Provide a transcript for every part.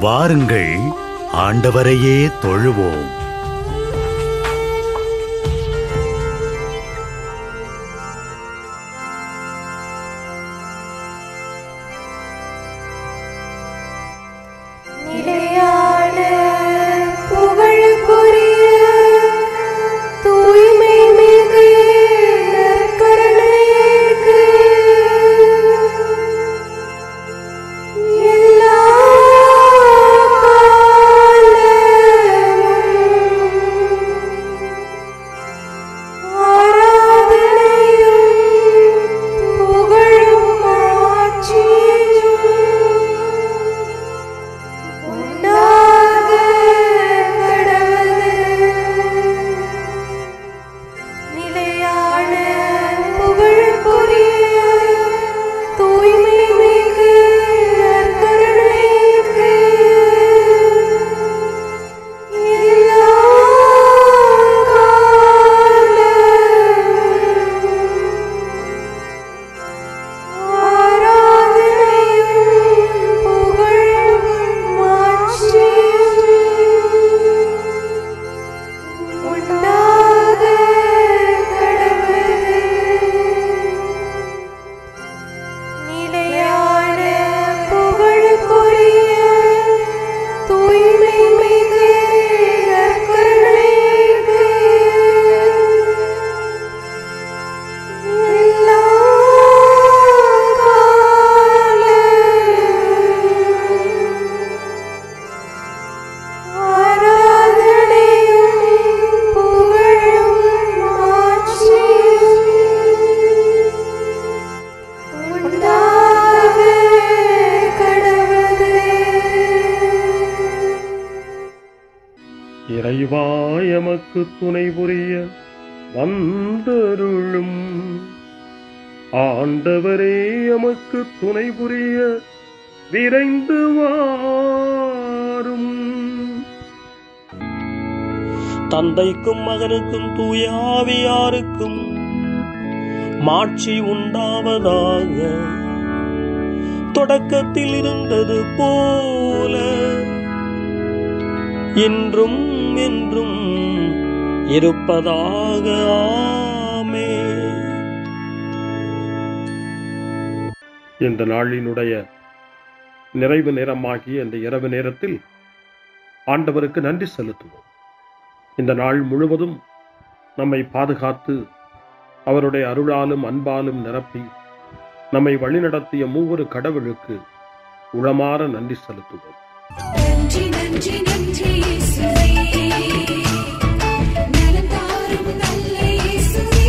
வாருங்கள், ஆண்டவரையே தொழுவோம். இறைவா எமக்கு துணை புரிய வந்தருளும். ஆண்டவரே எமக்கு துணை புரிய விரைந்து வாரும். தந்தைக்கும் மகனுக்கும் தூய ஆவியாருக்கும் மாட்சி உண்டாவதாக. தொடக்கத்தில் இருந்தது போல இன்றும் என்றும் இருப்பதாக. ஆமென். இந்த நாளினுடைய நிறைவு நேரமாகிய இந்த இரவு நேரத்தில் ஆண்டவருக்கு நன்றி செலுத்துவோம். இந்த நாள் முழுவதும் நம்மை பாதுகாத்து அவருடைய அருளாலும் அன்பாலும் நிரப்பி நம்மை வழிநடத்திய மூவரு கடவுளுக்கு உளமாற நன்றி செலுத்துவோம். நன்றி நன்றி நன்றி இயேசுவே, நலம் தாரும் நல்ல இயேசுவே.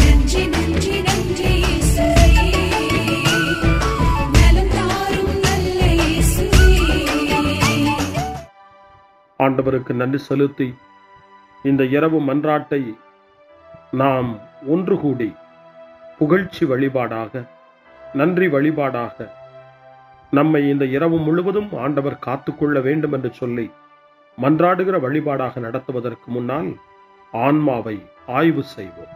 நன்றி நன்றி நன்றி இயேசுவே, நலம் தாரும் நல்ல இயேசுவே. ஆண்டவருக்கு நன்றி செலுத்தி இந்த இரவு மன்றாட்டை நாம் ஒன்று கூடி புகழ்ச்சி வழிபாடாக, நன்றி வழிபாடாக நம்மை இந்த இரவு முழுவதும் ஆண்டவர் காத்துக்கொள்ள வேண்டும் என்று சொல்லி மன்றாடுகிற வழிபாடாக நடத்துவதற்கு முன்னால் ஆன்மாவை ஆய்வு செய்வோம்.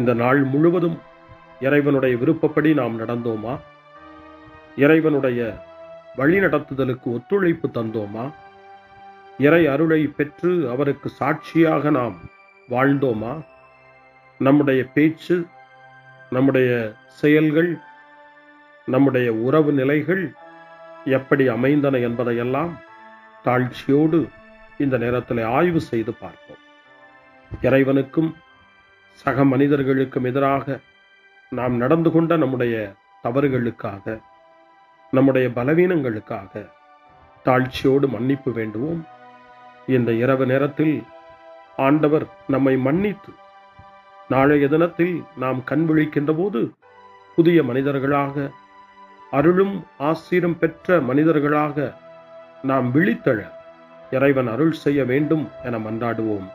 இந்த நாள் முழுவதும் இறைவனுடைய விருப்பப்படி நாம் நடந்தோமா? இறைவனுடைய வழி நடத்துதலுக்கு ஒத்துழைப்பு தந்தோமா? இறை அருளை பெற்று அவருக்கு சாட்சியாக நாம் வாழ்ந்தோமா? நம்முடைய பேச்சு, நம்முடைய செயல்கள், நம்முடைய உறவு நிலைகள் எப்படி அமைந்தன என்பதையெல்லாம் தாழ்ச்சியோடு இந்த நேரத்தில் ஆய்வு செய்து பார்ப்போம். இறைவனுக்கும் சக மனிதர்களுக்கும் எதிராக நாம் நடந்து கொண்ட நம்முடைய தவறுகளுக்காக, நம்முடைய பலவீனங்களுக்காக தாழ்ச்சியோடு மன்னிப்பு வேண்டுவோம். இந்த இரவு நேரத்தில் ஆண்டவர் நம்மை மன்னித்து நாளைய தினத்தில் நாம் கண் விழிக்கின்ற போது புதிய மனிதர்களாக, அருளும் ஆசீரும் பெற்ற மனிதர்களாக நாம் விழித்தெழ இறைவன் அருள் செய்ய வேண்டும் என மன்றாடுவோம்.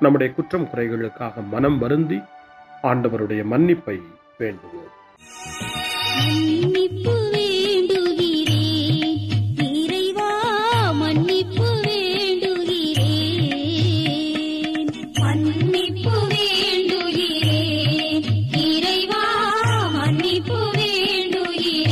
நம்முடைய குற்றம் குறைகளுக்காக மனம் வருந்தி ஆண்டவருடைய மன்னிப்பை வேண்டுவோம். மன்னிப்பு வேண்டுகிறேன் இறைவா, மன்னிப்பு வேண்டுகிறேன். மன்னிப்பு வேண்டுகிறேன் இறைவா, மன்னிப்பு வேண்டுகிறேன்.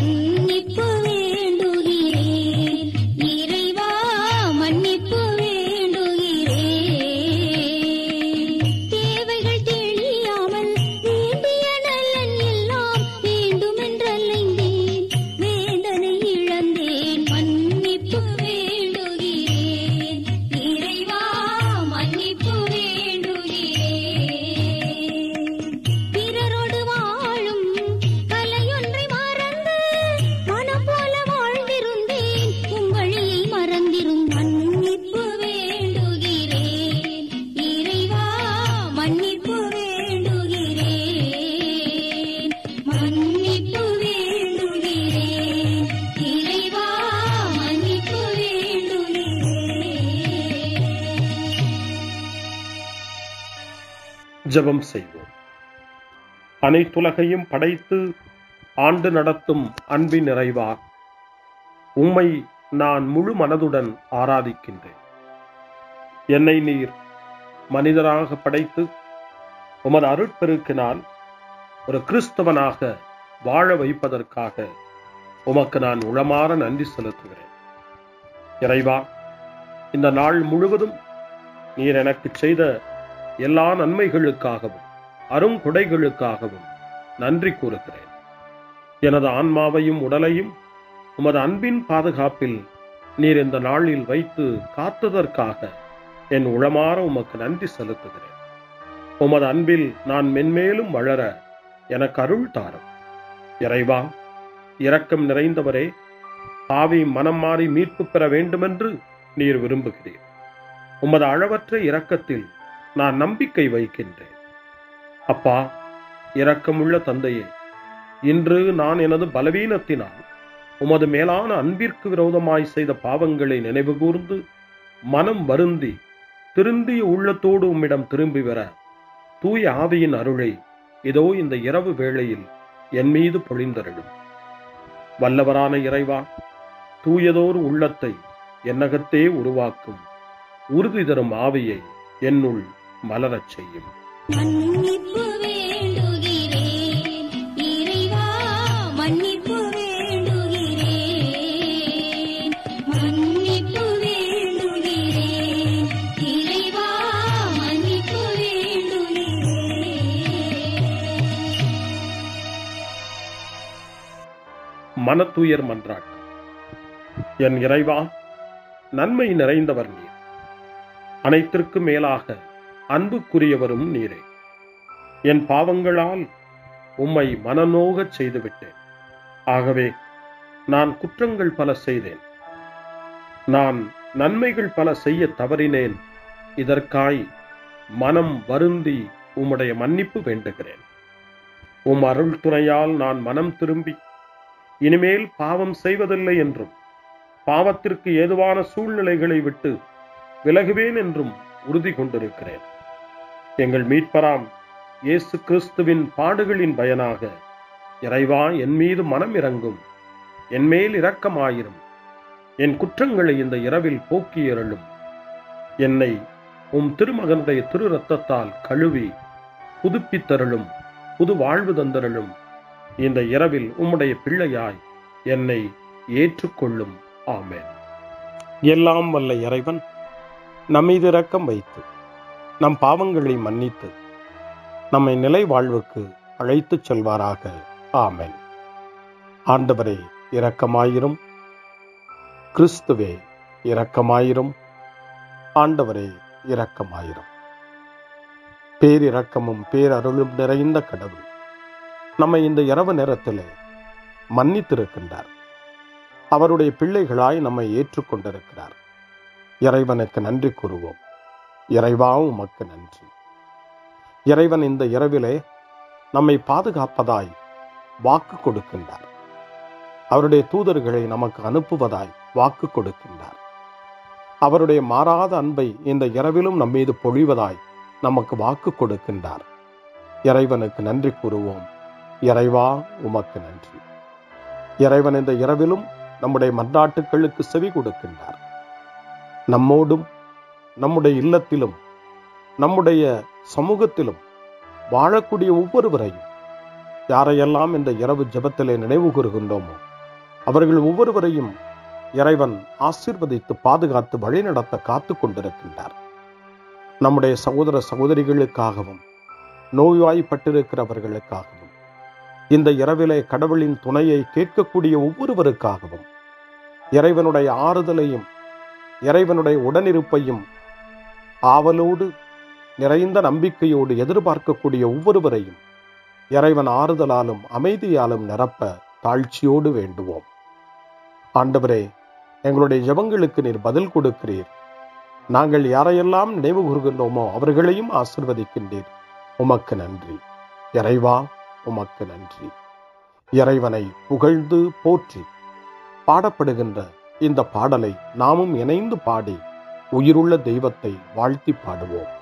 மன்னிப்பு வேண்டுகிறேன் இறைவா மன்னிப்பு வேண்டுகிறேன் தேவைகள் தெரியாமல் வேண்டிய நலன் எல்லாம் வேண்டுமென்றலைந்தேன் வேதனை இழந்தேன் மன்னிப்பு வேண்டுகிறேன் இறைவா மன்னிப்பு வேண்டுகிறேன் பிறரோடு வாழும் கலையொன்றை மறந்து மனம் போல வாழ்ந்திருந்தேன் உம் வழியை மறந்திரும் மன்னிப்பு வேண்டுகிறேன் இறைவா மன்னிப்பு வேண்டுகிறேன் மன்னிப்பு வேண்டுகிறேன் இறைவா மன்னிப்பு வேண்டுகிறேன். ஜெபம் செய்வோம். அனைத்துலகையும் படைத்து ஆண்டு நடத்தும் அன்பின் நிறைவா, உம்மை நான் முழு மனதுடன் ஆராதிக்கின்றேன். என்னை நீர் மனிதராக படைத்து உமது அருட்பெருக்கினால் ஒரு கிறிஸ்தவனாக வாழ வைப்பதற்காக உமக்கு நான் உளமாற நன்றி செலுத்துகிறேன். இறைவா, இந்த நாள் முழுவதும் நீர் எனக்கு செய்த எல்லா நன்மைகளுக்காகவும் அருங்கொடைகளுக்காகவும் நன்றி கூறுகிறேன். எனது ஆன்மாவையும் உடலையும் உமது அன்பின் பாதுகாப்பில் நீர் இந்த நாளில் வைத்து காத்ததற்காக என் உளமாற உமக்கு நன்றி செலுத்துகிறேன். உமது அன்பில் நான் மென்மேலும் வளர எனக்கு அருள் தாரும். இறைவா, இரக்கம் நிறைந்தவரே, பாவி மனம் மாறி மீட்பு பெற வேண்டுமென்று நீர் விரும்புகிறீர். உமது அளவற்ற இரக்கத்தில் நான் நம்பிக்கை வைக்கின்றேன். அப்பா, இரக்கமுள்ள தந்தையே, இன்று நான் எனது பலவீனத்தினால் உமது மேலான அன்பிற்கு விரோதமாய் செய்த பாவங்களை நினைவு கூர்ந்து மனம் வருந்தி திருந்திய உள்ளத்தோடு உம்மிடம் திரும்பி வர தூய ஆவியின் அருளை இதோ இந்த இரவு வேளையில் என் மீது பொழிந்தருளும். வல்லவரான இறைவா, தூயதோர் உள்ளத்தை என்னகத்தே உருவாக்கும் உறுதி தரும் ஆவியை என்னுள் மலரச் செய்யும். மன்னிப்பு வேண்டுகிறேன் இறைவா மன்னிப்பு வேண்டுகிறேன் மன்னிப்பு வேண்டுகிறேன் இறைவா மன்னிப்பு வேண்டுகிறேன். மனத்துயர் மன்றாட்டு. என் இறைவா, நன்மை நிறைந்தவர் நீர், அனைத்திற்கும் மேலாக அன்புக்குரியவரும் நீரே. என் பாவங்களால் உம்மை மனநோகச் செய்துவிட்டேன். ஆகவே நான் குற்றங்கள் பல செய்தேன். நான் நன்மைகள் பல செய்ய தவறினேன். இதற்காய் மனம் வருந்தி உம்முடைய மன்னிப்பு வேண்டுகிறேன். உம் அருள் துணையால் நான் மனம் திரும்பி இனிமேல் பாவம் செய்வதில்லை என்றும் பாவத்திற்கு ஏதுவான சூழ்நிலைகளை விட்டு விலகுவேன் என்றும் உறுதி கொண்டிருக்கிறேன். எங்கள் மீட்பராம் இயேசு கிறிஸ்துவின் பாடுகளின் பயனாக இறைவா, என் மீது மனம் இறங்கும், என் மேல் இரக்கமாயிரும். என் குற்றங்களை இந்த இரவில் போக்கி அருளும். என்னை உம் திருமகனுடைய திரு இரத்தத்தால் கழுவி புதுப்பித்தருளும், புது வாழ்வு தந்தருளும். இந்த இரவில் உம்முடைய பிள்ளையாய் என்னை ஏற்றுக்கொள்ளும். ஆமென். எல்லாம் வல்ல இறைவன் நம்மீது இரக்கம் வைத்து நம் பாவங்களை மன்னித்து நம்மை நிலை வாழ்வுக்கு அழைத்துச் செல்வாராக. ஆமென். ஆண்டவரே இரக்கமாயிரும். கிறிஸ்துவே இரக்கமாயிரும். ஆண்டவரே இரக்கமாயிரும். பேரிரக்கமும் பேரருளும் நிறைந்த கடவுள் நம்மை இந்த இரவு நேரத்திலே மன்னித்திருக்கின்றார். அவருடைய பிள்ளைகளாய் நம்மை ஏற்றுக்கொண்டிருக்கிறார். இறைவனுக்கு நன்றி கூறுவோம். இறைவா, உமக்கு நன்றி. இறைவன் இந்த இரவிலே நம்மை பாதுகாப்பதாய் வாக்கு கொடுக்கின்றார். அவருடைய தூதர்களை நமக்கு அனுப்புவதாய் வாக்கு கொடுக்கின்றார். அவருடைய மாறாத அன்பை இந்த இரவிலும் நம்மீது பொழிவதாய் நமக்கு வாக்கு கொடுக்கின்றார். இறைவனுக்கு நன்றி கூறுவோம். இறைவா, உமக்கு நன்றி. இறைவன் இந்த இரவிலும் நம்முடைய மன்றாட்டுக்களுக்கு செவி கொடுக்கின்றார். நம்மோடும் நம்முடைய இல்லத்திலும் நம்முடைய சமூகத்திலும் வாழக்கூடிய ஒவ்வொருவரையும், யாரையெல்லாம் இந்த இரவு ஜெபத்திலே நினைவு கூறுகின்றோமோ அவர்கள் ஒவ்வொருவரையும் இறைவன் ஆசீர்வதித்து பாதுகாத்து வழிநடத்த காத்து கொண்டிருக்கின்றார். நம்முடைய சகோதர சகோதரிகளுக்காகவும் நோய்வாய்ப்பட்டிருக்கிறவர்களுக்காகவும் இந்த இரவிலே கடவுளின் துணையை கேட்கக்கூடிய ஒவ்வொருவருக்காகவும் இறைவனுடைய ஆறுதலையும் இறைவனுடைய உடனிருப்பையும் ஆவலோடு நிறைந்த நம்பிக்கையோடு எதிர்பார்க்கக்கூடிய ஒவ்வொருவரையும் இறைவன் ஆறுதலாலும் அமைதியாலும் நிரப்ப தாழ்ச்சியோடு வேண்டுவோம். ஆண்டவரே, எங்களுடைய ஜெபங்களுக்கு நீர் பதில் கொடுக்கிறீர். நாங்கள் யாரையெல்லாம் நினைவு கூர்கின்றோமோ அவர்களையும் ஆசீர்வதிக்கின்றீர். உமக்கு நன்றி. இறைவா, உமக்கு நன்றி. இறைவனை புகழ்ந்து போற்றி பாடப்படுகின்ற இந்த பாடலை நாமும் இணைந்து பாடி உயிருள்ள தெய்வத்தை வாழ்த்தி பாடுவோம்.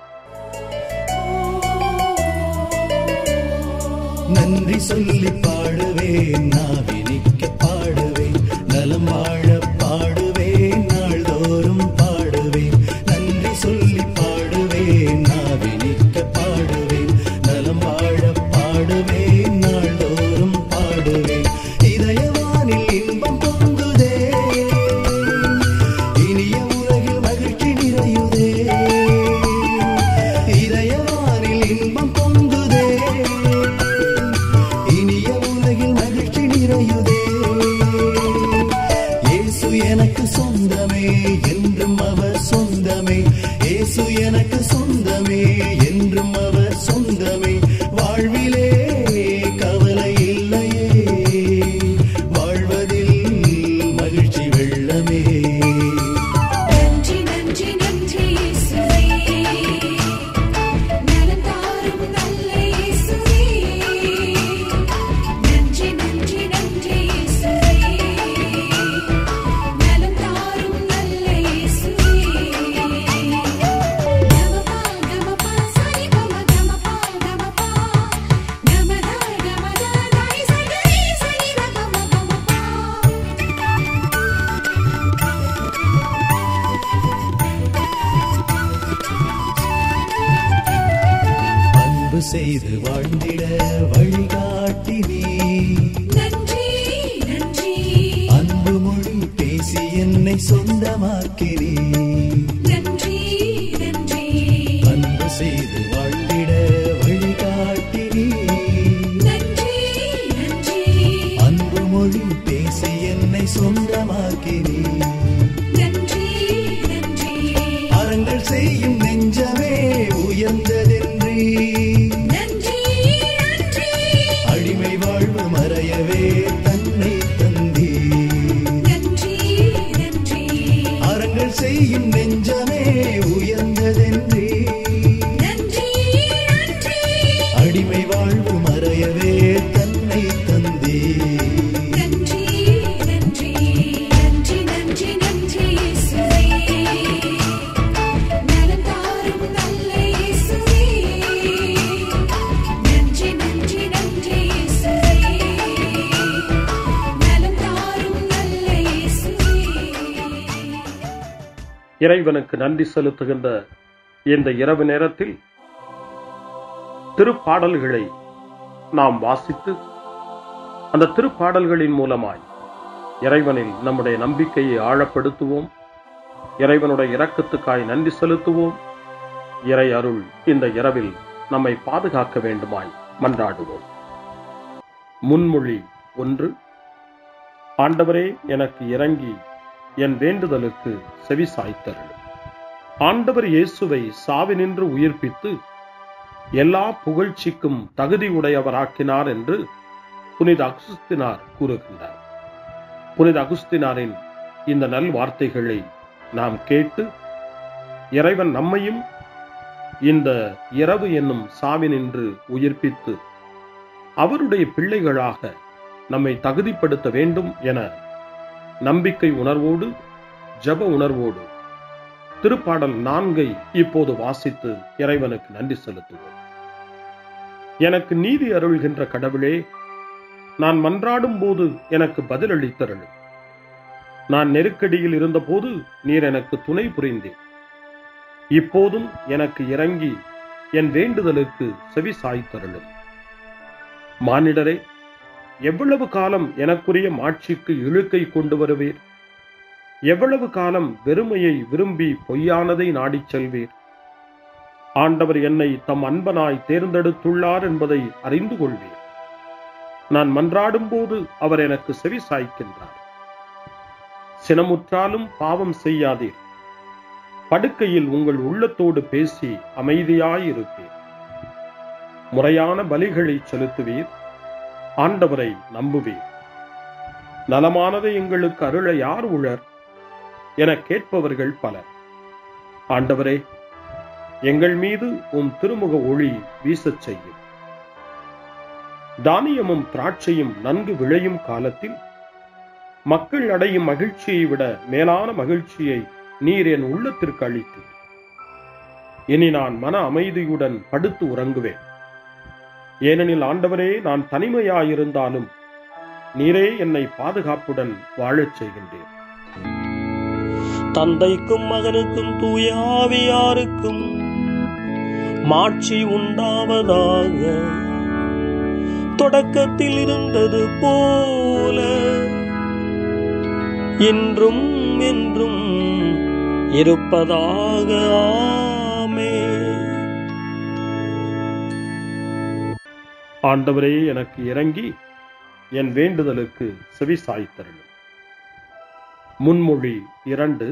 நன்றி சொல்லி பாடுவேன், நாவினிக்க பாடுவேன், நலம் வாழ பாடுவேன், நாள்தோறும் பாடுவேன். நன்றி சொல்லி பாடுவேன், நாவினிக்க பாடுவேன், நலம் வாழ பாடுவேன், நாள்தோறும் பாடுவேன். இதயவானில் இன்பம் பொங்குதே, இனிய உலகில் மகிழ்ச்சி நிறையுதே. இதயவானில் இன்பம் பொங்குதே, இனிய உலகில் மகிழ்ச்சி நிறையுதே. இயேசு எனக்கு சொந்தமே, என்றும் அவர் சொந்தமே. இயேசு எனக்கு சொந்தமே, என்றும் அவர் சொந்தமே. வாழ்விலே கவலை இல்லையே, வாழ்வதில் மகிழ்ச்சி வெள்ளமே. நன்றி நன்றி நன்றி இயேசுவே, நலம் தாரும் நல்ல இயேசுவே. நன்றி நன்றி நன்றி இயேசுவே, நலம் தாரும் நல்ல இயேசுவே. கமபா கமபா சரி கம கமபா கமபா கமதா கமதா தாய் சரி சரி கமபா கமபா. அன்பு செய்து வாழ்ந்திட வழிகாட்டி நீ, நன்றி நன்றி அன்பு மொழி பேசி என்னை சொந்தமாக்கி நீ. நன்றி நன்றி அன்பு செய்து வாழ்ந்திட வழிகாட்டி நீ, நன்றி நன்றி அன்பு மொழி பேசி என்னை சொந்தமாக்கி நீ. நன்றி நன்றி அறங்கள் செய்யும் நெஞ்சமே உயர்ந்ததென்றி, நன்றி நன்றி அடிமை வாழ்வு மறையவே தன்னை தந்தி. நன்றி நன்றி அறங்கள் செய்யும் நெஞ்சமே உயர்ந்ததென்றி, நன்றி நன்றி அடிமை வாழ்வு மறையவே தன்னை தந்தி. நன்றி நன்றி நன்றி நன்றி நன்றி இயேசுவே, நலம் தாரும் நல்ல இயேசுவே. நன்றி நன்றி நன்றி இயேசுவே, நலம் தாரும் நல்ல இயேசுவே. இறைவனுக்கு நன்றி செலுத்துகின்ற இந்த இரவு நேரத்தில் திருப்பாடல்களை நாம் வாசித்து அந்த திருப்பாடல்களின் மூலமாய் இறைவனில் நம்முடைய நம்பிக்கையை ஆழப்படுத்துவோம். இறைவனுடைய இரக்கத்துக்காய் நன்றி செலுத்துவோம். இறை அருள் இந்த இரவில் நம்மை பாதுகாக்க வேண்டுமாய் மன்றாடுவோம். முன்மொழி 1. ஆண்டவரே, எனக்கு இறங்கி என் வேண்டுதலுக்கு செவி சாய்த்தருளும். ஆண்டவர் இயேசுவை சாவினின்று உயிர்ப்பித்து எல்லா புகழ்ச்சிக்கும் தகுதி உடையவராக்கினார் என்று புனித அகுஸ்தினார் கூறுகின்றார். புனித அகுஸ்தினாரின் இந்த நல் வார்த்தைகளை நாம் கேட்டு இறைவன் நம்மையும் இந்த இரவு என்னும் சாவினின்று உயிர்ப்பித்து அவருடைய பிள்ளைகளாக நம்மை தகுதிப்படுத்த வேண்டும் என நம்பிக்கை உணர்வோடு ஜப உணர்வோடு திருப்பாடல் 4 இப்போது வாசித்து இறைவனுக்கு நன்றி செலுத்துவோம். எனக்கு நீதி அருள்கின்ற கடவுளே, நான் மன்றாடும் போது எனக்கு பதிலளித்தருளும். நான் நெருக்கடியில் இருந்தபோது நீர் எனக்கு துணை புரிந்தீர். இப்போதும் எனக்கு இறங்கி என் வேண்டுதலுக்கு செவி சாய்த்தருளும். மானிடரே, எவ்வளவு காலம் எனக்குரிய மாட்சிக்கு இழுக்கை கொண்டு வருவீர்? எவ்வளவு காலம் வெறுமையை விரும்பி பொய்யானதை நாடிச் செல்வீர்? ஆண்டவர் என்னை தம் அன்பனாய் தேர்ந்தெடுத்துள்ளார் என்பதை அறிந்து கொள்வீர். நான் மன்றாடும் போது அவர் எனக்கு செவி சாய்க்கின்றார். சினமுற்றாலும் பாவம் செய்யாதீர். படுக்கையில் உங்கள் உள்ளத்தோடு பேசி அமைதியாயிருப்பீர். முறையான பலிகளை செலுத்துவீர். ஆண்டவரை நம்புவீர். நலமானதை எங்களுக்கு அருள யார் உளர் என கேட்பவர்கள் பலர். ஆண்டவரே, எங்கள் மீது உம் திருமுக ஒளி வீசச் செய்யும். தானியமும் திராட்சையும் நன்கு விளையும் காலத்தில் மக்கள் அடையும் மகிழ்ச்சியை விட மேலான மகிழ்ச்சியை நீர் என் உள்ளத்திற்கு அளித்தீர். இனி நான் மன அமைதியுடன் படுத்து உறங்குவேன். ஏனெனில் ஆண்டவரே, நான் தனிமையாயிருந்தாலும் நீரே என்னை பாதுகாப்புடன் வாழச் செய்கின்றேன். தந்தைக்கும் மகனுக்கும் தூய ஆவியாருக்கும் மாட்சி உண்டாவதாக. தொடக்கத்தில் இருந்தது போல இன்றும் என்றும் இருப்பதாக. ஆமென். ஆண்டவரே, எனக்கு இறங்கி என் வேண்டுதலுக்கு செவி சாய்த்தருளும். முன்மொழி 2.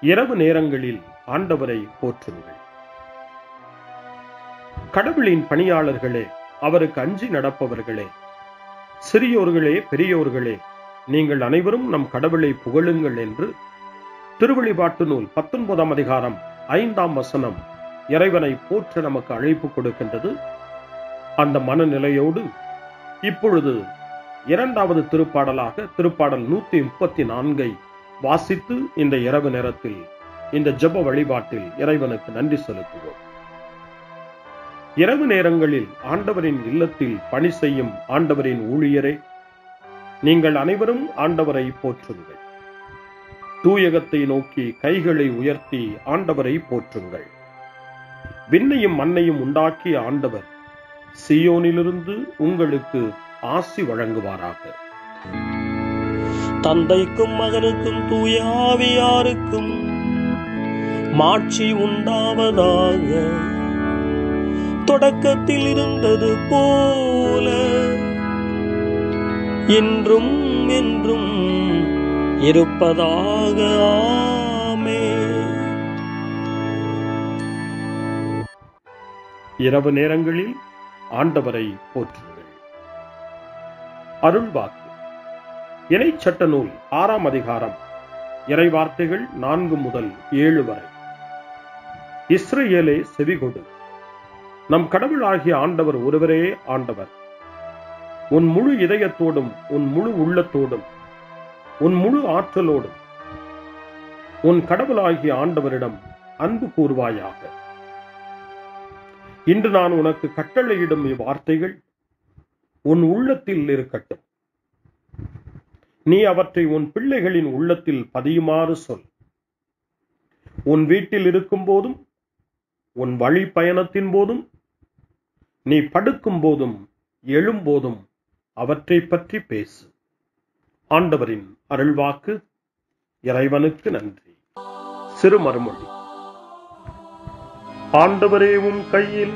இரவு நேரங்களில் ஆண்டவரை போற்றுங்கள். கடவுளின் பணியாளர்களே, அவருக்கு அஞ்சி நடப்பவர்களே, சிறியோர்களே பெரியோர்களே, நீங்கள் அனைவரும் நம் கடவுளை புகழுங்கள் என்று திருவெளிப்பாட்டு நூல் 19ஆம் அதிகாரம் 5ஆம் வசனம் இறைவனை போற்ற நமக்கு அழைப்பு கொடுக்கின்றது. அந்த மனநிலையோடு இப்பொழுது 2வது திருப்பாடலாக திருப்பாடல் 134 வாசித்து இந்த இரவு நேரத்தில் இந்த ஜெப வழிபாட்டில் இறைவனுக்கு நன்றி செலுத்துவோம். இரவு நேரங்களில் ஆண்டவரின் இல்லத்தில் பணி செய்யும் ஆண்டவரின் ஊழியரே, நீங்கள் அனைவரும் ஆண்டவரை போற்றுங்கள். தூயகத்தை நோக்கி கைகளை உயர்த்தி ஆண்டவரை போற்றுங்கள். விண்ணையும் மண்ணையும் உண்டாக்கிய ஆண்டவர் சீயோனிலிருந்து உங்களுக்கு ஆசி வழங்குவாராக. தந்தைக்கும் மகனுக்கும் தூய ஆவியாருக்கும் மாட்சி உண்டாவதாக. தொடக்கத்தில் இருந்தது போல இன்றும் என்றும் இருப்பதாக. ஆமென். இரவு நேரங்களில் ஆண்டவரை போற்றுங்கள். அருள்வாக்கு இணைச்சட்ட நூல் 6ஆம் அதிகாரம் இறைவார்த்தைகள் 4 முதல் 7 வரை. இஸ்ரவேலே செவிகொடு, நம் கடவுளாகிய ஆண்டவர் ஒருவரே ஆண்டவர். உன் முழு இதயத்தோடும் உன் முழு உள்ளத்தோடும் உன் முழு ஆற்றலோடும் உன் கடவுளாகிய ஆண்டவரிடம் அன்பு கூர்வாயாக. இன்று நான் உனக்கு கட்டளையிடும் இவ்வார்த்தைகள் உன் உள்ளத்தில் இருக்கட்டும். நீ அவற்றை உன் பிள்ளைகளின் உள்ளத்தில் பதியுமாறு சொல். உன் வீட்டில் இருக்கும் போதும் உன் வழி பயணத்தின் போதும் நீ படுக்கும் போதும் எழும்போதும் அவற்றை பற்றி பேசு. ஆண்டவரின் அருள்வாக்கு. இறைவனுக்கு நன்றி. சிறு மறுமொழி. ஆண்டவரே, உம் கையில்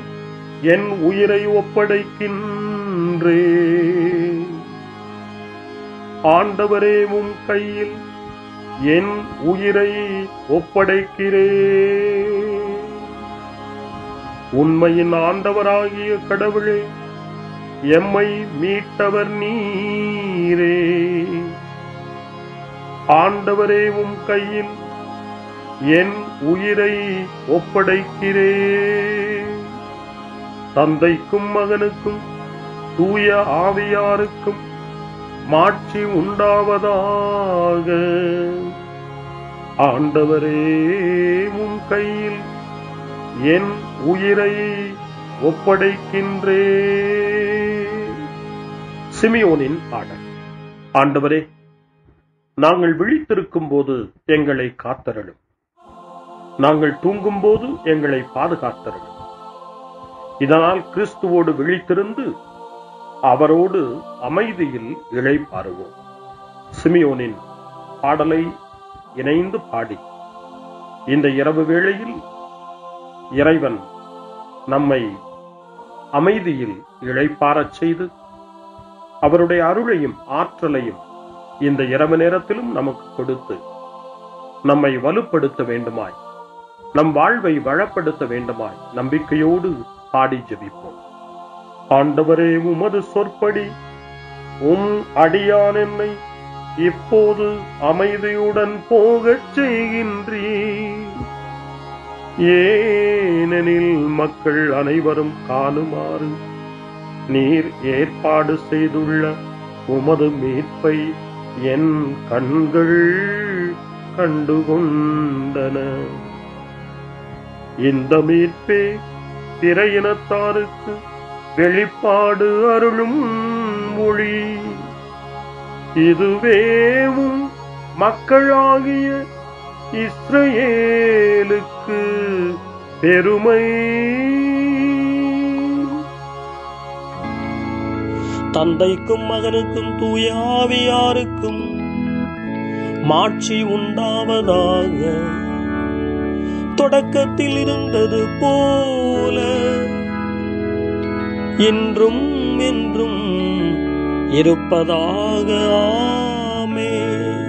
என் உயிரை ஒப்படைக்கின்றேன். ஆண்டவரே, உம் கையில் என் உயிரை ஒப்படைக்கிறேன். உண்மையின் ஆண்டவராகிய கடவுளே, எம்மை மீட்டவர் நீரே. ஆண்டவரே, உம் கையில் என் உயிரை ஒப்படைக்கிறேன். தந்தைக்கும் மகனுக்கும் தூய ஆவியாருக்கும் மாட்சி உண்டாவதாக. ஆண்டவரே, உம் கையில் என் உயிரை ஒப்படைக்கின்றேன். சிமியோனின் பாடல். ஆண்டவரே, நாங்கள் விழித்திருக்கும் போது எங்களை காத்தருளும். நாங்கள் தூங்கும் போது எங்களை பாதுகாத்தருளும். இதனால் கிறிஸ்துவோடு விழித்திருந்து அவரோடு அமைதியில் இளைப்பாறுவோம். சிமியோனின் பாடலை இணைந்து பாடி இந்த இரவு வேளையில் இறைவன் நம்மை அமைதியில் இளைப்பாறச் செய்து அவருடைய அருளையும் ஆற்றலையும் இந்த இரவு நேரத்திலும் நமக்கு கொடுத்து நம்மை வலுப்படுத்த வேண்டுமாய், நம் வாழ்வை வளப்படுத்த வேண்டுமாய் நம்பிக்கையோடு பாடி ஜெபிப்போம். ஆண்டவரே, உமது சொற்படி உம் அடியான் என்னை இப்போது அமைதியுடன் போகச் செய்கின்றீர். ஏனெனில் மக்கள் அனைவரும் காணுமாறு நீர் ஏற்பாடு செய்துள்ள உமது மீட்பை என் கண்கள் கண்டுகொண்டன. இந்த மீட்பே பிற இனத்தாருக்கு வெளிப்பாடு அருளும் மொழி. இதுவேவும் மக்களாகிய இஸ்ரவேலுக்கு பெருமை. தந்தைக்கும் மகனுக்கும் தூய ஆவியாருக்கும் மாட்சி உண்டாவதாக. தொடக்கத்தில் இருந்தது போல இன்றும் என்றும் இருப்பதாக. ஆமென்.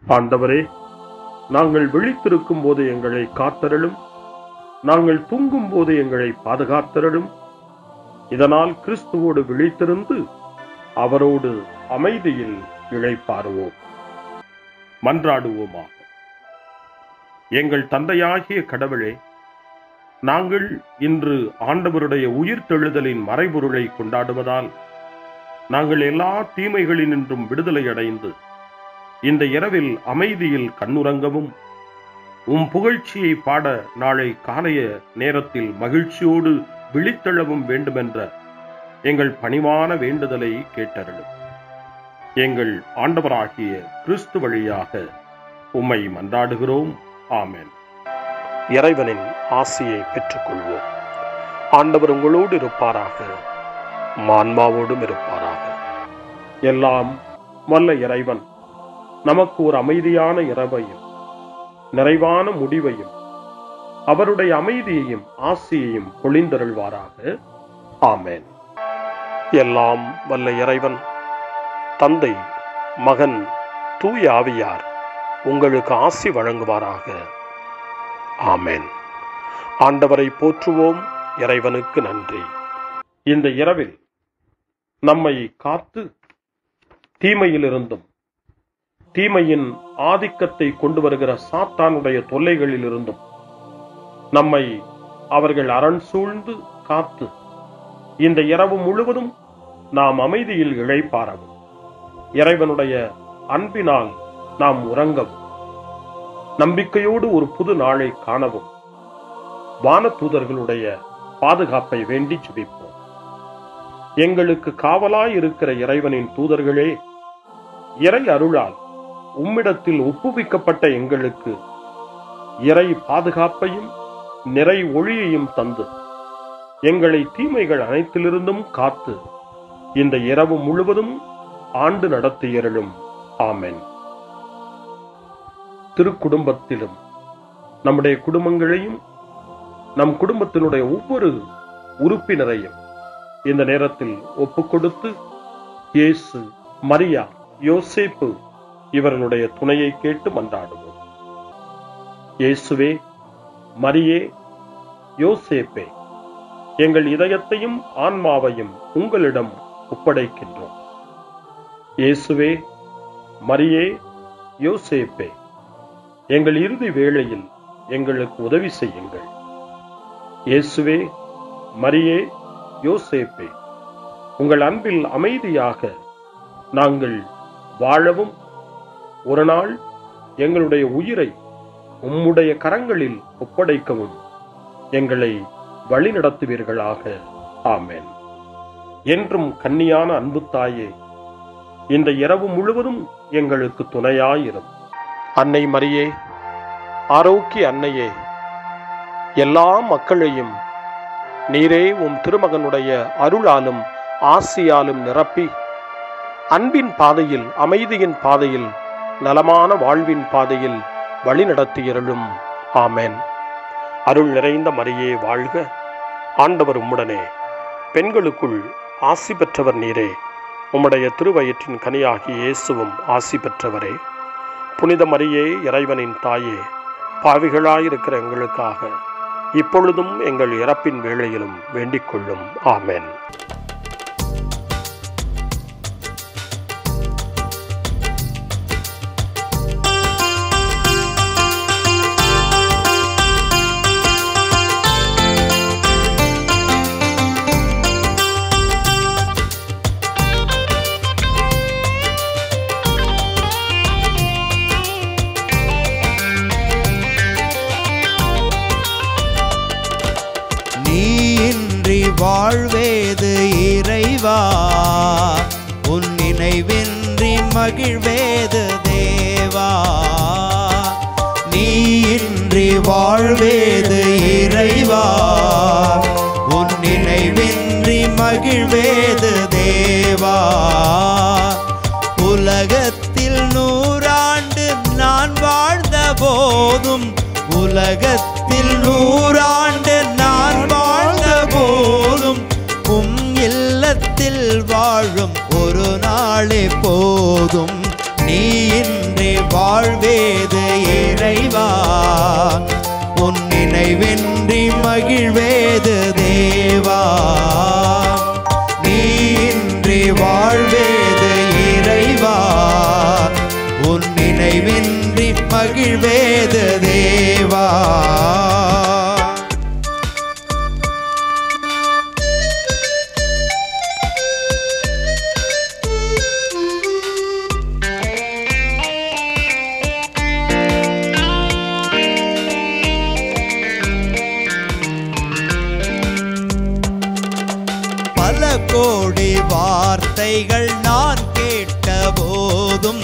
ஆண்டவரே, நாங்கள் விழித்திருக்கும் போது எங்களை காத்தருளும், நாங்கள் தூங்கும் போது எங்களை பாதுகாத்தருளும். இதனால் கிறிஸ்துவோடு விழித்திருந்து அவரோடு அமைதியில் இளைப்பாறுவோம். மன்றாடுவோமாக. எங்கள் தந்தையாகிய கடவுளே, நாங்கள் இன்று ஆண்டவருடைய உயிர்த்தெழுதலின் மறைபொருளை கொண்டாடுவதால் நாங்கள் எல்லா தீமைகளினின்றும் விடுதலை அடைந்து இந்த இரவில் அமைதியில் கண்ணுறங்கவும் உம் புகழ்ச்சியை பாட நாளை காலைய நேரத்தில் மகிழ்ச்சியோடு விழித்தெழவும் வேண்டுமென்ற எங்கள் பணிவான வேண்டுதலை கேட்டருளும். எங்கள் ஆண்டவராகிய கிறிஸ்து வழியாக உம்மை மன்றாடுகிறோம். ஆமென். இறைவனின் ஆசியை பெற்றுக்கொள்வோம். ஆண்டவர் உங்களோடு இருப்பாராக, ஆன்மாவோடும் இருப்பாராக. எல்லாம் வல்ல இறைவன் நமக்கு ஒரு அமைதியான இரவையும் நிறைவான முடிவையும் அவருடைய அமைதியையும் ஆசியையும் பொழிந்தருள்வாராக. ஆமென். எல்லாம் வல்ல இறைவன் தந்தை, மகன், தூய ஆவியார் உங்களுக்கு ஆசி வழங்குவாராக. ஆமென். ஆண்டவரை போற்றுவோம். இறைவனுக்கு நன்றி. இந்த இரவில் நம்மை காத்து தீமையிலிருந்தும் தீமையின் ஆதிக்கத்தை கொண்டு வருகிற சாத்தானுடைய தொல்லைகளில் இருந்தும் நம்மை அவர்கள் அரண் சூழ்ந்து காத்து இந்த இரவு முழுவதும் நாம் அமைதியில் இளைப்பாறவும், இறைவனுடைய அன்பினால் நாம் உறங்கவும், நம்பிக்கையோடு ஒரு புது நாளை காணவும் வானதூதர்களுடைய பாதுகாப்பை வேண்டி ஜெபிப்போம். எங்களுக்கு காவலாய் இருக்கிற இறைவனின் தூதர்களே, இறை அருளால் உம்மிடத்தில் ஒப்புவிக்கப்பட்ட எங்களுக்கு இறை பாதுகாப்பையும் நிறை ஒளியையும் தந்து எங்களை தீமைகள் அனைத்திலிருந்தும் காத்து இந்த இரவு முழுவதும் ஆண்டு நடத்தியருளும். ஆமென். திருக்குடும்பத்திலும் நம்முடைய குடும்பங்களையும் நம் குடும்பத்தினுடைய ஒவ்வொரு உறுப்பினரையும் இந்த நேரத்தில் ஒப்புக்கொடுத்து இயேசு, மரியா, யோசேப்பு இவர்களுடைய துணையை கேட்டு மன்றாடுவோம். இயேசுவே, மரியே, யோசேப்பே, எங்கள் இதயத்தையும் ஆன்மாவையும் உங்களிடம் ஒப்படைக்கின்றோம். இயேசுவே, மரியே, யோசேப்பே, எங்கள் இறுதி வேளையில் எங்களுக்கு உதவி செய்யுங்கள். இயேசுவே, மரியே, யோசேப்பே, உங்கள் அன்பில் அமைதியாக நாங்கள் வாழவும் ஒரு நாள் எங்களுடைய உயிரை உம்முடைய கரங்களில் ஒப்படைக்கவும் எங்களை வழிநடத்துவீர்களாக. ஆமென். என்றும் கன்னியான அன்பு தாயே, இந்த இரவு முழுவதும் எங்களுக்கு துணையாயிரும். அன்னை மரியே, ஆரோக்கிய அன்னையே, எல்லா மக்களையும் நீரே உம் திருமகனுடைய அருளாலும் ஆசியாலும் நிரப்பி அன்பின் பாதையில், அமைதியின் பாதையில், நலமான வாழ்வின் பாதையில் வழிநடத்தியருளும். ஆமென். அருள் நிறைந்த மரியே வாழ்க, ஆண்டவர் உம்முடனே, பெண்களுக்குள் ஆசி பெற்றவர் நீரே, உம்முடைய திருவயிற்றின் கனியாகிய இயேசுவும் ஆசி பெற்றவரே. புனித மரியே, இறைவனின் தாயே, பாவிகளாயிருக்கிற எங்களுக்காக இப்பொழுதும் எங்கள் இறப்பின் வேளையிலும் வேண்டிக் கொள்ளும். ஆமென். வாழ்வேது இறைவா, உன் நினைவின்றி மகிழ்வேது தேவா. நீ இன்றி வாழ்வேது இறைவா, உன் நினைவின்றி மகிழ்வேது தேவா. உலகத்தில் 100 ஆண்டு நான் வாழ்ந்த போதும், உலகத்தில் 100 ஆண்டு நான் வாழ்ந்த போதும், உம் இல்லத்தில் வாழும் ஒரு நாளே போதும். நீ இன்றி வாழ்வேது இறைவா, உன் நினைவின்றி மகிழ்வேது தேவா. நீ இன்றி வாழ்வேது இறைவா, உன் நினைவின்றி மகிழ்வேது தேவா. பல கோடி வார்த்தைகள் நான் கேட்ட போதும்,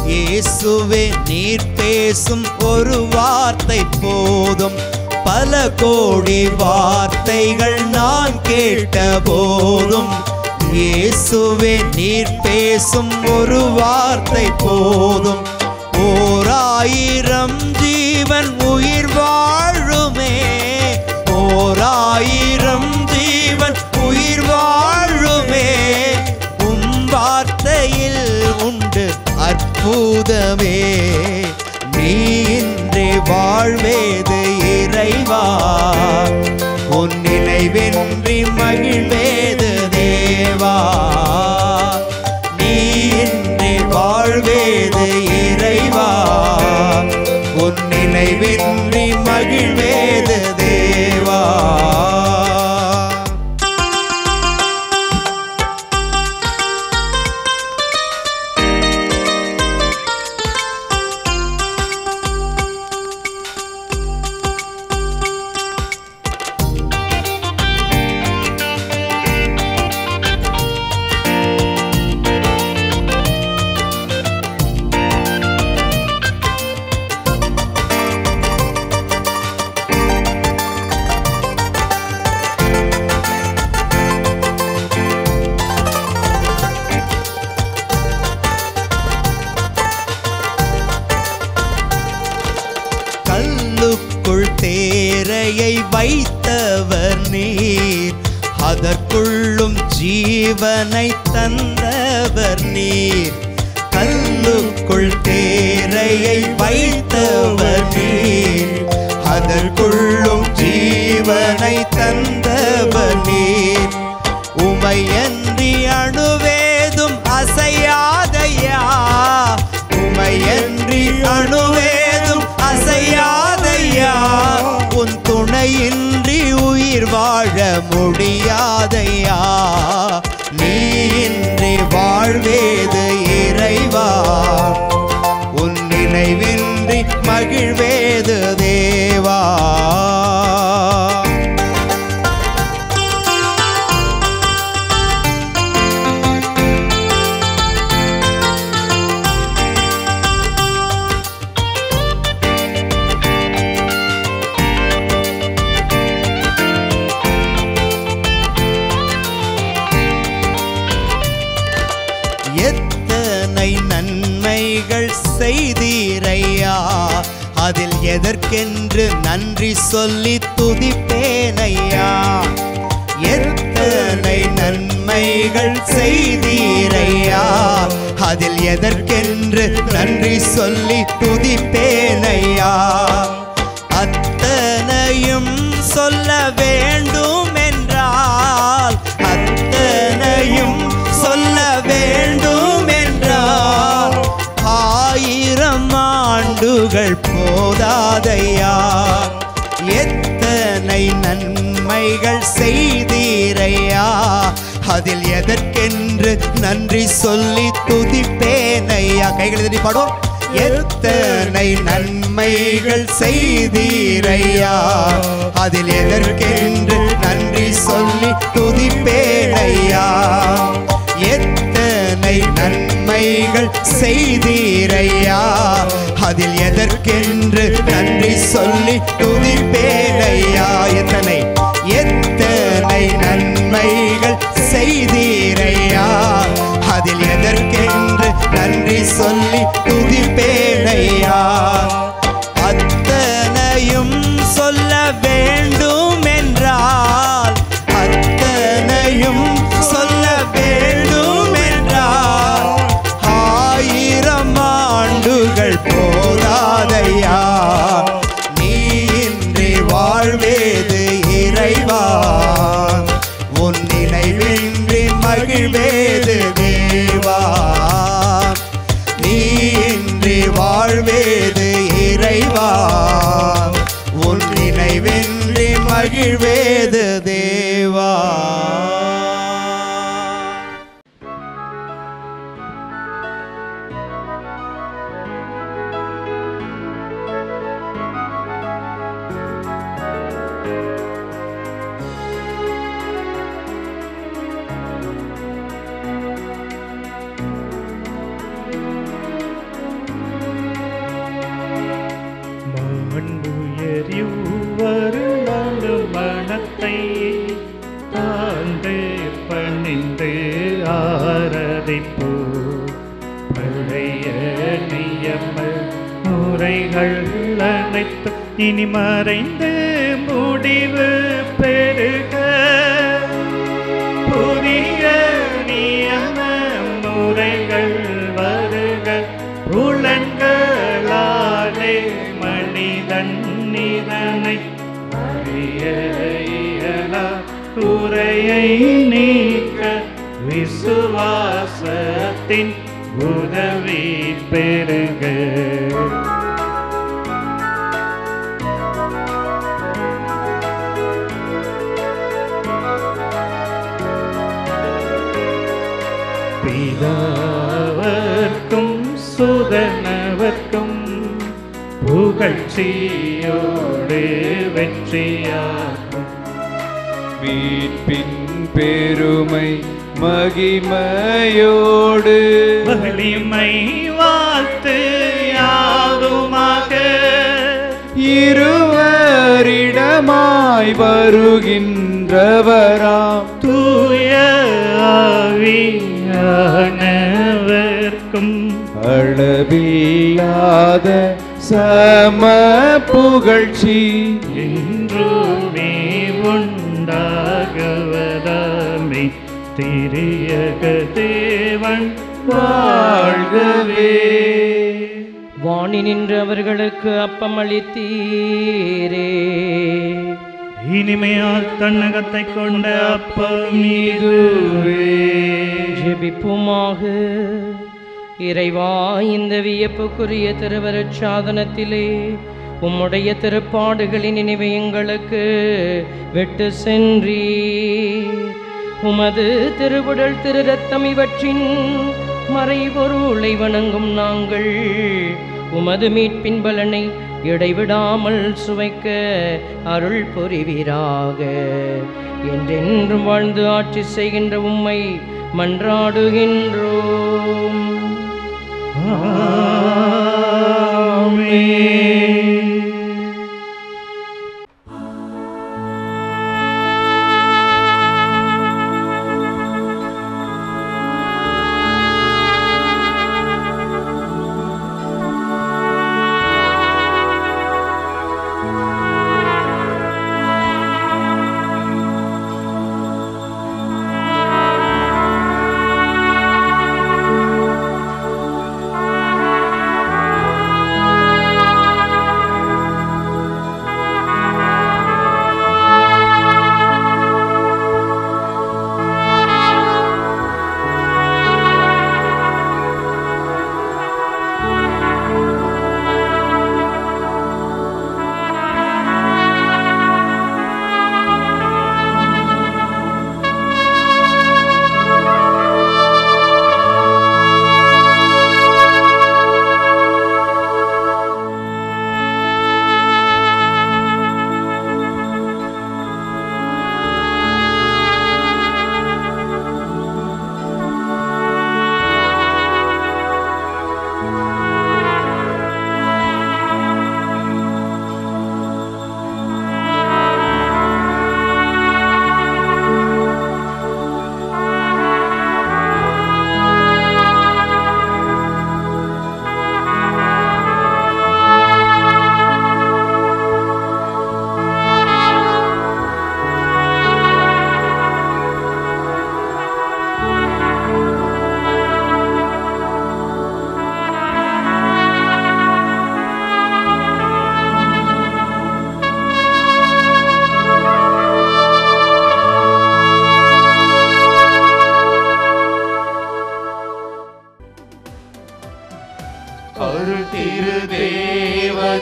இயேசுவே நீர் பேசும் ஒரு வார்த்தை போதும். பல கோடி வார்த்தைகள் நான் கேட்ட போதும், இயேசுவே நீர் பேசும் ஒரு வார்த்தை போதும். 1000 ஜீவன் உயிர் வாழுமே, 1000 ஜீவன் உயிர் வாழுமே. உம் வார்த்தையில் உண்டு அற்புதமே. நீ இன்றி வாழ்வேது இறைவா, உன் நினைவின்றி மகிழ்வேது தேவா. நீ இன்றி வாழ்வேது இறைவா, உன் நினைவின்றி மகிழ்வேது தேவா. தேரையை வைத்தவர் நீர், அதற்குள்ளும் ஜீவனை தந்தவர் நீர். கல்லுக்குள் தேரையை வைத்தவர் நீர், அதற்குள்ளும் ஜீவனை தந்தவர் நீர். உமையன்றி அணுவேதும் அசையாதையா, உமையன்றி அணுவேதும் அசையாதையா. உன் துணையின்றி உயிர் வாழ முடியாதையா. நீ இன்றி வாழ்வேது இறைவா, உன் நினைவின்றி மகிழ்வேது தேவா. எத்தனை நன்மைகள் செய்தீரையா, அதில் எதற்கென்று நன்றி சொல்லி துதிப்பேனையா. எத்தனை நன்மைகள் செய்தீரையா, அதில் எதற்கென்று நன்றி சொல்லி துதிப்பேனையா. அத்தனையும் சொல்ல வேண்டும் என்றால், அத்தனையும் சொல்ல வேண்டும் என்றால் 1000 ஆண்டுகள் போதாதையா. எத்தனை நன்மைகள் செய்தீரையா, அதில் எதற்கென்று நன்றி சொல்லி துதிப்பேனையா. கைகளை தட்டி பாடுவோம். எத்தனை நன்மைகள் செய்தீரையா, அதில் எதற்கென்று நன்றி சொல்லி துதிப்பேனையா. எத்தனை நன்மைகள் செய்தீரையா, அதில் எதற்கென்று நன்றி சொல்லி துதிப்பேனையா. எத்தனை எத்தனை நன்மைகள் செய்தீரையா, அதில் எதற்கென்று நன்றி சொல்லி துதிப்பேனையா. அத்தனையும் சொல்ல வேண்டும் என்றால், அத்தனையும் சொல்ல வேண்டும் என்றால் 1000 ஆண்டுகள் போதாதையா. நீ இன்றி வாழ்வேது இறைவா, உன் நினைவின்றி மகிழ்வேது தேவா. நீ இன்றி வாழ்வேது இறைவா, உன் நினைவின்றி மகிழ்வேது தேவா. மனத்தை தாழ்ந்து பணிந்து ஆராதிப்போ. பழைய நியம முறைகள் அனைத்து இனி மறைந்து முடிவு பெருக. புதிய நியம முறைகள் வருக. புலன்களாலே மனிதன் இதனை அறிய இயலா. குறையை நீக்க விசுவாசத்தின் உதவி பெருக. பிதாவர்க்கும் சுதனவர்க்கும் புகழ்ச்சியோடு வெற்றியாகும். மீட்பின் பெருமை மகிமையோடு வலிமை வாழ்த்து யாவுமாக. இருவரிடமாய் வருகின்றவராம் தூய ஆவியானவர்க்கும் அளவில்லாத சம புகழ்ச்சி என்றுமே உண்டாகுவதாமே. திரியக தேவன் வாழ்கவே. வாணி நின்று அவர்களுக்கு அப்பம் அளித்தீரே. இனிமையால் தன்னகத்தை கொண்ட அப்பம் இதுவே. ஜெபிப்புமாக. இறைவா, இந்த வியப்புக்குரிய திருவருட் சாதனத்திலே உம்முடைய திருப்பாடுகளின் நினைவை எங்களுக்கு விட்டு சென்றீர். உமது திருவுடல் திரு ரத்தம் இவற்றின் மறைபொருளை வணங்கும் நாங்கள் உமது மீட்பின் பலனை இடைவிடாமல் சுவைக்க அருள் புரிவீராக. என்றென்றும் வாழ்ந்து ஆட்சி செய்கின்ற உம்மை மன்றாடுகின்றோம்.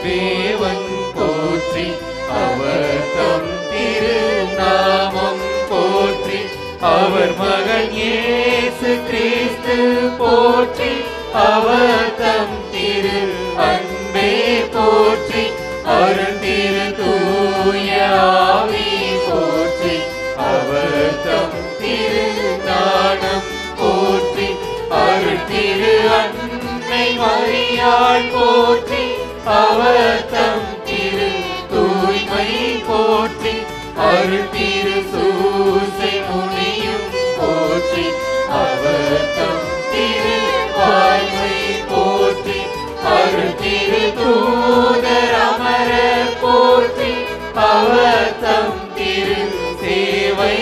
தேவன் போற்றி, அவர் தம் திருநாமம் போற்றி, அவர் மகன் இயேசு கிறிஸ்து போற்றி, அவர் தம் திரு அன்பே போற்றி, அருள் திரு தூய ஆவி போற்றி, அவர் தம் திரு ஞானம் போற்றி, அருள் திரு அன்னை மரியாள் போற்றி, அவர் தம் திரு தூய்மை போற்றி, அருள் திரு சூசை முனியும் போற்றி, அவர் தம் திரு வாய்மை போற்றி, அருள் திரு தூதர் அமரர் போற்றி, அவர் தம் திரு சேவை